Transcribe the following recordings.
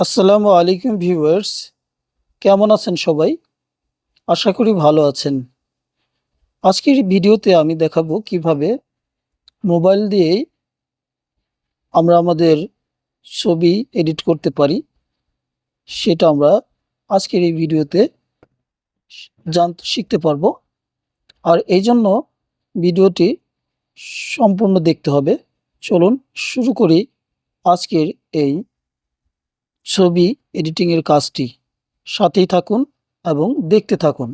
আসসালামু আলাইকুম ভিউয়ার্স, কেমন আছেন সবাই? আশা করি ভালো আছেন। আজকের এই ভিডিওতে আমি দেখাবো কিভাবে মোবাইল দিয়েই আমরা আমাদের ছবি এডিট করতে পারি। সেটা আমরা আজকের এই ভিডিওতে শিখতে পারবো। আর এই জন্য ভিডিওটি সম্পূর্ণ দেখতে হবে। চলুন শুরু করি আজকের এই ছবি এডিটিং এর কাজটি। সাথেই থাকুন এবং দেখতে থাকুন।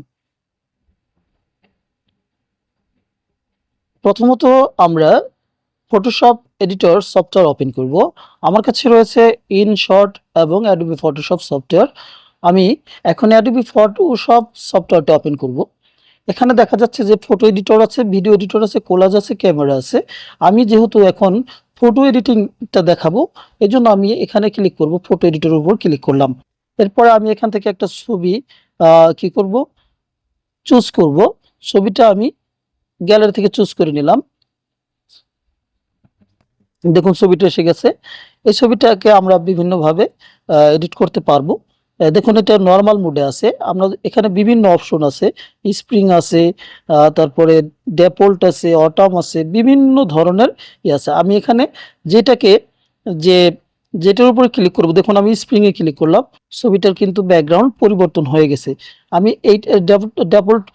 প্রথমত আমরা ফটোশপ এডিটর সফটওয়্যার ওপেন করব। আমার কাছে রয়েছে ইনশট এবং অ্যাডোবি ফটোশপ সফটওয়্যার। আমি এখন অ্যাডোবি ফটোশপ সফটওয়্যারটা ওপেন করব। এখানে দেখা যাচ্ছে যে ফটো এডিটর আছে, ভিডিও এডিটর আছে, কোলাজ আছে, ক্যামেরা আছে। আমি যেহেতু এখন ফটো এডিটিংটা দেখাবো, এজন্য আমি এখানে ক্লিক করব, ফটো এডিটরের উপর ক্লিক করলাম। এরপরে আমি এখান থেকে একটা ছবি কি করব, চুজ করব। ছবিটা আমি গ্যালারি থেকে চুজ করে নিলাম। দেখুন ছবিটা এসে গেছে। এই ছবিটাকে আমরা বিভিন্নভাবে এডিট করতে পারবো। দেখুন এটা নর্মাল মোডে আছে। আমরা এখানে বিভিন্ন অপশন আছে, স্প্রিং আছে, তারপরে ডেফল্ট আছে, অটাম আছে, বিভিন্ন ধরনের আছে। আমি এখানে যেটাকে যে যেটার উপরে ক্লিক করব, দেখুন আমি স্প্রিং এ ক্লিক করলাম, ছবিটার কিন্তু ব্যাকগ্রাউন্ড পরিবর্তন হয়ে গেছে। আমি এই ডেফল্ট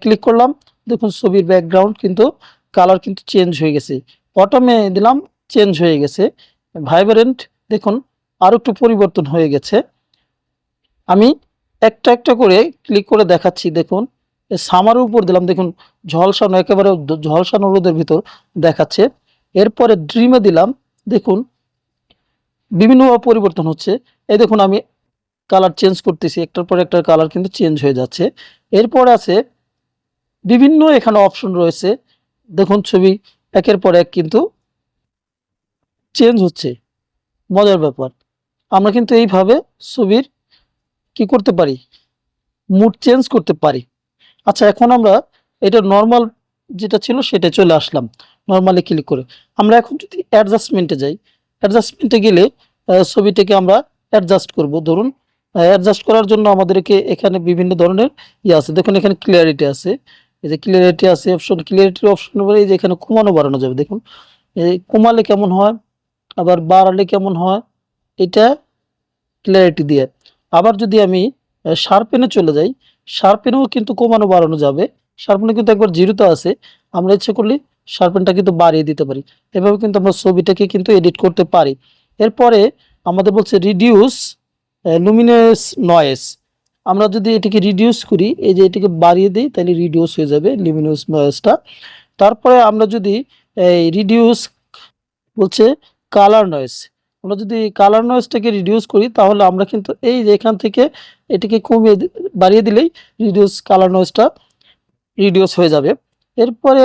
ক্লিক করলাম, দেখুন ছবির ব্যাকগ্রাউন্ড কিন্তু কালার কিন্তু চেঞ্জ হয়ে গেছে। অটোমে দিলাম, চেঞ্জ হয়ে গেছে। ভাইব্রেন্ট দেখুন আরো একটু পরিবর্তন হয়ে গেছে। আমি একটা একটা করে ক্লিক করে দেখাচ্ছি। দেখুন সামারের উপর দিলাম, দেখুন ঝলসানো, একেবারে ঝলসানো রোদের ভিতর দেখাচ্ছে। এরপরে ড্রিমে দিলাম, দেখুন বিভিন্নভাবে পরিবর্তন হচ্ছে। এই দেখুন আমি কালার চেঞ্জ করতেছি, একটার পর একটা কালার কিন্তু চেঞ্জ হয়ে যাচ্ছে। এরপর আছে বিভিন্ন এখানে অপশন রয়েছে। দেখুন ছবি একের পর এক কিন্তু চেঞ্জ হচ্ছে। মজার ব্যাপার, আমরা কিন্তু এইভাবে ছবির কি করতে পারি, মুড চেঞ্জ করতে পারি। আচ্ছা, এখন আমরা এটা নর্মাল যেটা ছিল সেটা চলে আসলাম। নর্মালে ক্লিক করে আমরা এখন যদি অ্যাডজাস্টমেন্টে যাই, অ্যাডজাস্টমেন্টে গেলে ছবিটাকে আমরা অ্যাডজাস্ট করব। ধরুন অ্যাডজাস্ট করার জন্য আমাদেরকে এখানে বিভিন্ন ধরনের আছে। দেখুন এখানে ক্লিয়ারিটি আছে, এই যে ক্লিয়ারিটি আছে অপশন, ক্লিয়ারিটির অপশন বলে এই যে এখানে কমানো বাড়ানো যাবে। দেখুন এই কমালে কেমন হয়, আবার বাড়ালে কেমন হয়, এটা ক্লিয়ারিটি দিয়ে। আবার যদি আমি শার্পেনে চলে যাই, শার্পেনেও কিন্তু কমানো বাড়ানো যাবে। শার্পেনে কিন্তু একবার জিরোতে আছে, আমরা ইচ্ছে করলে শার্পেনটা কিন্তু বাড়িয়ে দিতে পারি। এভাবে কিন্তু আমরা ছবিটাকে কিন্তু এডিট করতে পারি। এরপরে আমাদের বলছে রিডিউস লুমিনাস নয়েজ। আমরা যদি এটিকে রিডিউস করি, এই যে এটিকে বাড়িয়ে দিই, তাহলে রিডিউস হয়ে যাবে লুমিনাস নয়েজটা। তারপরে আমরা যদি এই রিডিউস বলছে কালার নয়েজ, আমরা যদি কালার নয়েজটাকে রিডিউস করি, তাহলে আমরা কিন্তু এই যে এখান থেকে এটিকে কমিয়ে বাড়িয়ে দিলেই রিডিউস কালার নয়েজটা রিডিউস হয়ে যাবে। এরপরে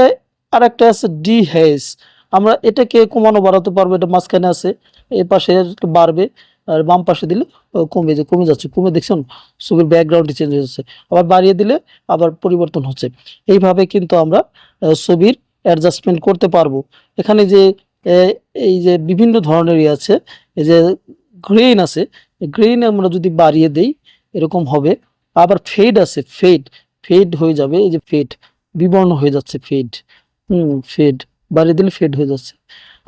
আরেকটা আছে ডিহেজ, আমরা এটাকে কমানো বাড়াতে পারবো। এটা মাঝখানে আছে, এই পাশে একটু বাড়বে, আর বাম পাশে দিলে কমে যাচ্ছে, কমে দেখছেন ছবির ব্যাকগ্রাউন্ডটি চেঞ্জ হয়ে যাচ্ছে। আবার বাড়িয়ে দিলে আবার পরিবর্তন হচ্ছে। এইভাবে কিন্তু আমরা ছবির অ্যাডজাস্টমেন্ট করতে পারবো। এখানে যে এই যে বিভিন্ন ধরনের আছে, এই যে গ্রেইন আছে, গ্রেইন আমরা যদি বাড়িয়ে দেই এরকম হবে। আবার ফেড আছে, ফেড ফেড হয়ে যাবে, এই যে ফেড বিবর্ণ হয়ে যাচ্ছে, ফেড ফেড বাড়িয়ে দিলে ফেড হয়ে যাচ্ছে।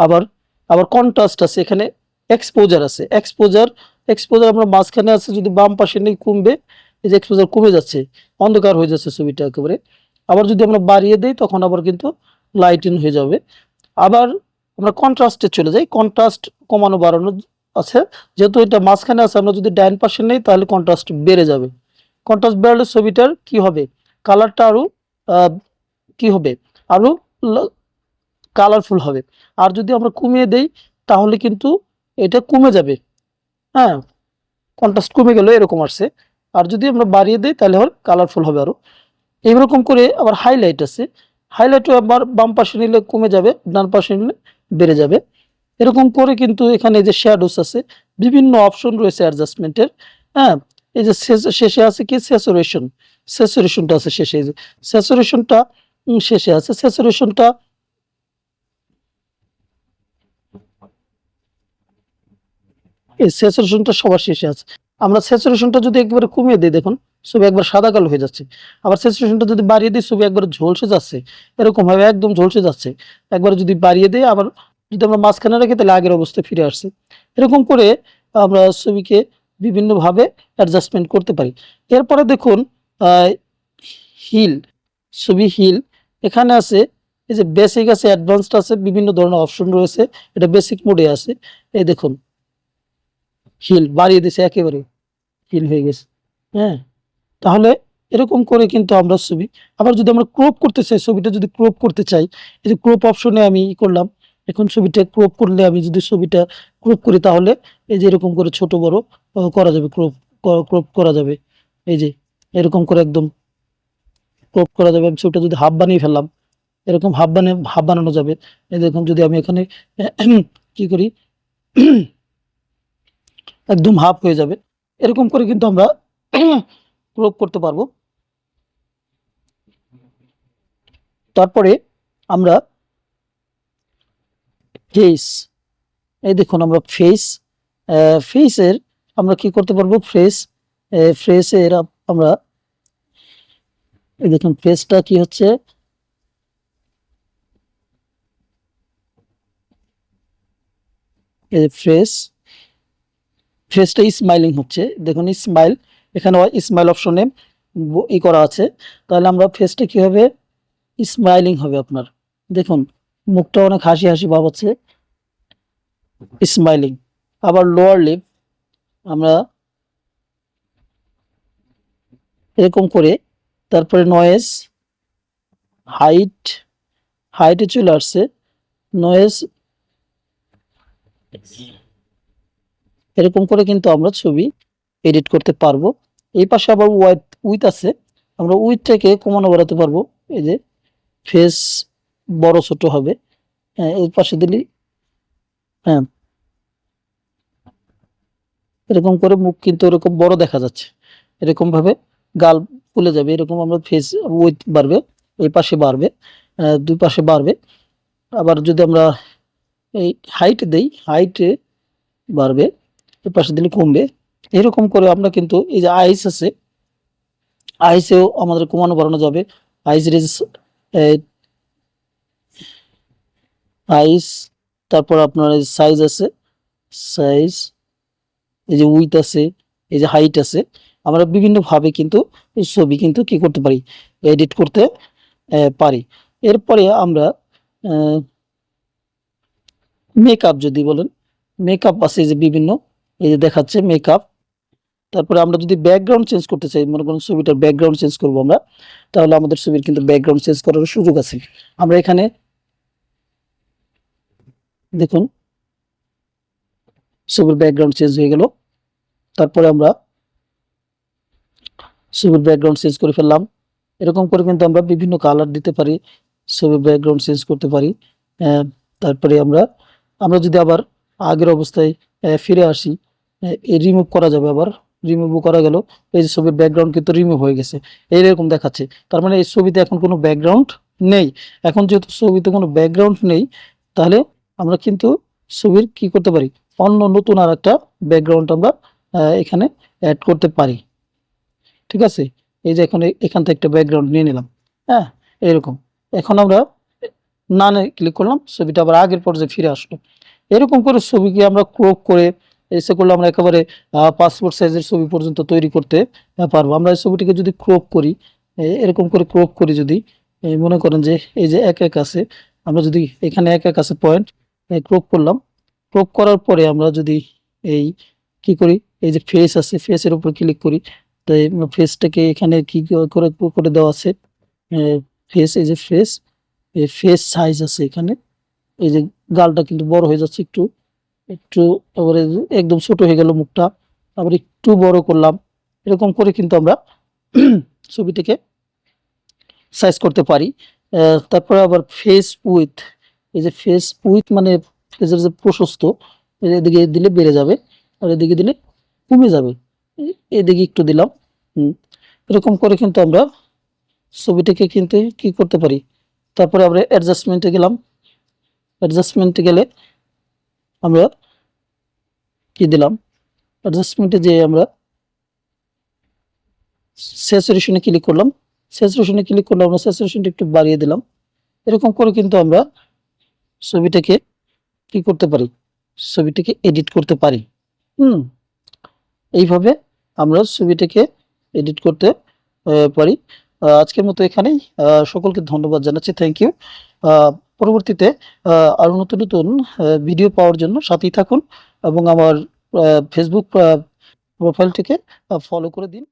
আবার আবার কন্ট্রাস্ট আছে, এখানে এক্সপোজার আছে, এক্সপোজার এক্সপোজার আমরা মাঝখানে আছে, যদি বাম পাশে নেই কমবে, এই যে এক্সপোজার কমে যাচ্ছে, অন্ধকার হয়ে যাচ্ছে ছবিটা একেবারে। আবার যদি আমরা বাড়িয়ে দেই তখন আবার কিন্তু লাইটিং হয়ে যাবে। আবার আমরা কন্ট্রাস্টে চলে যাই, কন্ট্রাস্ট কমানো বাড়ানো আছে। যেহেতু এটা মাঝখানে আছে, আমরা যদি ডাইন পাশে নেই তাহলে কন্ট্রাস্ট বেড়ে যাবে। কন্ট্রাস্ট বাড়লে ছবিটার কি হবে, কালারটা আরো কি হবে, আরো কালারফুল হবে। আর যদি আমরা কমিয়ে দেই তাহলে কিন্তু এটা কমে যাবে। হ্যাঁ, কন্ট্রাস্ট কমে গেল এরকম আসছে। আর যদি আমরা বাড়িয়ে দেই তাহলে আবার কালারফুল হবে আরো। এইরকম করে আবার হাইলাইট আছে, হাইলাইটও আবার বাম পাশে নিলে কমে যাবে, ডান পাশে নিলে বেড়ে যাবে। এরকম করে কিন্তু এখানে যে শ্যাডোস আছে, বিভিন্ন অপশন রয়েছে অ্যাডজাস্টমেন্টের। হ্যাঁ, এই যে শেষে আছে কি স্যাচুরেশন, স্যাচুরেশনটা আছে শেষে, এই যে স্যাচুরেশনটা শেষে আছে। স্যাচুরেশনটা এই স্যাচুরেশনটা সবার শেষে আছে। আমরা স্যাচুরেশনটা যদি একবারে কমিয়ে দিই, দেখুন ছবি একবার সাদা কালো হয়ে যাচ্ছে। আবার স্যাচুরেশনটা যদি বাড়িয়ে দিই, ছবি একবারে ঝলসে যাচ্ছে, এরকম ভাবে একদম ঝলসে যাচ্ছে। একবারে যদি বাড়িয়ে দিই, আবার যদি আমরা মাঝখানে রাখি, তাহলে আগের অবস্থায় ফিরে আসছে। এরকম করে আমরা ছবিকে বিভিন্নভাবে অ্যাডজাস্টমেন্ট করতে পারি। এরপরে দেখুন হিল, ছবি হিল এখানে আছে। এই যে বেসিক আছে, অ্যাডভান্সড আছে, বিভিন্ন ধরনের অপশন রয়েছে। এটা বেসিক মোডে আছে। এই দেখুন হিল বাড়িয়ে দিছে, একেবারে হিল হয়ে গেছে। হ্যাঁ, তাহলে এরকম করে কিন্তু আমরা ছবি, আবার যদি আমরা ক্রপ করতে চাই, ছবিটা যদি ক্রপ করতে চাই, এই যে ক্রপ অপশনে আমি করলাম। এখন ছবিটা ক্রপ করলে, আমি যদি ছবিটা ক্রপ করি, তাহলে এই যে এরকম করে ছোট বড় করা যাবে, ক্রপ করা যাবে। এই যে এরকম করে একদম ক্রপ করা যাবে। আমি ছবিটা যদি হাফ বানিয়ে ফেললাম, এরকম হাফ বানানো যাবে। এই দেখুন, যদি আমি এখানে কি করি, একদম হাফ হয়ে যাবে। এরকম করে কিন্তু আমরা ক্রপ করতে পারবো। তারপরে আমরা ফেস, এই দেখুন আমরা ফেসের আমরা কি করতে পারবো, ফেসের আমরা এই দেখুন ফেসটা কি হচ্ছে, এই ফেসটা স্মাইলিং হচ্ছে। দেখুন স্মাইল, এখানে স্মাইল অপশনে করা আছে। তাহলে আমরা ফেসটা কি হবে, স্মাইলিং হবে আপনার। দেখুন মুখটা অনেক হাসি হাসি ভাব হচ্ছে, স্মাইলিং। আবার লোয়ার লিপ আমরা এরকম করে, তারপরে নয়েজ, হাইটে চলে আসছে, নয়েজ। এরকম করে কিন্তু আমরা ছবি এডিট করতে পারবো। এই পাশে আবার উইথ আছে, আমরা উইথটাকে কমানো বাড়াতে পারবো। এই যে ফেস বড় ছোট হবে, হ্যাঁ এই পাশে দিলি, হ্যাঁ এরকম করে মুখ কিন্তু এরকম বড় দেখা যাচ্ছে। এরকম ভাবে গাল ফুলে যাবে, এরকম আমরা ফেস উইথ বাড়বে, এই পাশে বাড়বে, দুই পাশে বাড়বে। আবার যদি আমরা এই হাইট দেই, হাইটে বাড়বে, এই পাশে দিলে কমবে। এরকম করে আমরা কিন্তু এই যে আইস আছে, আইসেও আমাদের কমানো বাড়ানো যাবে। আইস রেজ, আইস, তারপর আপনার সাইজ আছে, সাইজ, এই যে উইথ আছে, এই যে হাইট আছে। আমরা বিভিন্ন ভাবে কিন্তু এই ছবি কিন্তু কি করতে পারি, এডিট করতে পারি। এরপরে আমরা মেকআপ যদি বলেন, মেকআপ আছে যে বিভিন্ন, এই যে দেখাচ্ছে মেকআপ। তারপরে আমরা যদি ব্যাকগ্রাউন্ড চেঞ্জ করতে চাই, মনে করেন ছবিটার ব্যাকগ্রাউন্ড চেঞ্জ করবো আমরা, তাহলে আমাদের ছবির কিন্তু ব্যাকগ্রাউন্ড চেঞ্জ করার সুযোগ আছে। আমরা এখানে দেখুন ছবির ব্যাকগ্রাউন্ড চেঞ্জ হয়ে গেল। তারপরে আমরা ছবির ব্যাকগ্রাউন্ড চেঞ্জ করে ফেললাম। এরকম করে কিন্তু আমরা বিভিন্ন কালার দিতে পারি, ছবির ব্যাকগ্রাউন্ড চেঞ্জ করতে পারি। তারপরে আমরা আমরা যদি আবার আগের অবস্থায় ফিরে আসি, এই রিমুভ করা যাবে, আবার রিমুভ করা গেল। এই যে ছবির ব্যাকগ্রাউন্ড কিন্তু রিমুভ হয়ে গেছে, এইরকম দেখাচ্ছে। তার মানে এই ছবিতে এখন কোনো ব্যাকগ্রাউন্ড নেই। এখন যেহেতু ছবিতে কোনো ব্যাকগ্রাউন্ড নেই, তাহলে আমরা কিন্তু ছবির কি করতে পারি, অন্য নতুন আর একটা ব্যাকগ্রাউন্ড আমরা এখানে অ্যাড করতে পারি। ঠিক আছে, এই যে এখন এখান থেকে একটা ব্যাকগ্রাউন্ড নিয়ে নিলাম। হ্যাঁ এরকম, এখন আমরা নানে ক্লিক করলাম, ছবিটা আবার আগের পর্যায়ে ফিরে আসলো। এরকম করে ছবিকে আমরা ক্রপ করে এসে করলে আমরা একেবারে পাসপোর্ট সাইজের ছবি পর্যন্ত তৈরি করতে পারবো। আমরা এই ছবিটিকে যদি ক্রপ করি, এরকম করে ক্রপ করি, যদি মনে করেন যে এই যে এক এক আছে, আমরা যদি এখানে এক এক আছে পয়েন্ট, ক্রপ করলাম। ক্রপ করার পরে আমরা যদি এই কি করি, এই যে ফেস আছে, ফেসের উপর ক্লিক করি, তো ফেসটাকে এখানে কি করে করে দেওয়া আছে, ফেস, এই যে ফেস, এই ফেস সাইজ আছে এখানে। এই যে গালটা কিন্তু বড় হয়ে যাচ্ছে একটু একটু, আবার একদম ছোট হয়ে গেল মুখটা, আবার একটু বড় করলাম। এরকম করে কিন্তু আমরা ছবিটিকে সাইজ করতে পারি। তারপরে আবার ফেস উইথ, এই যে ফেস উইথ মানে ফেসের যে প্রশস্ত, এদিকে দিলে বেড়ে যাবে, আর এদিকে দিলে কমে যাবে। এদিকে একটু দিলাম। এরকম করে কিন্তু আমরা ছবিটাকে কিন্তু কি করতে পারি। তারপরে আমরা অ্যাডজাস্টমেন্টে গেলাম, অ্যাডজাস্টমেন্টে গেলে আমরা কি দিলাম, অ্যাডজাস্টমেন্টে যে আমরা স্যাচুরেশনে ক্লিক করলাম, স্যাচুরেশনে ক্লিক করলে আমরা স্যাচুরেশনটা একটু বাড়িয়ে দিলাম। এরকম করে কিন্তু আমরা ছবিটাকে কি করতে পারি, ছবিটাকে এডিট করতে পারি। হুম এইভাবে আমরা ছবিটাকে এডিট করতে পারি। আজকের মতো এখানেই। সকলকে ধন্যবাদ জানাচ্ছি, থ্যাংক ইউ। পরবর্তীতে আরো নতুন নতুন ভিডিও পাওয়ার জন্য সাথেই থাকুন এবং আমার ফেসবুক প্রোফাইলটিকে ফলো করে দিন।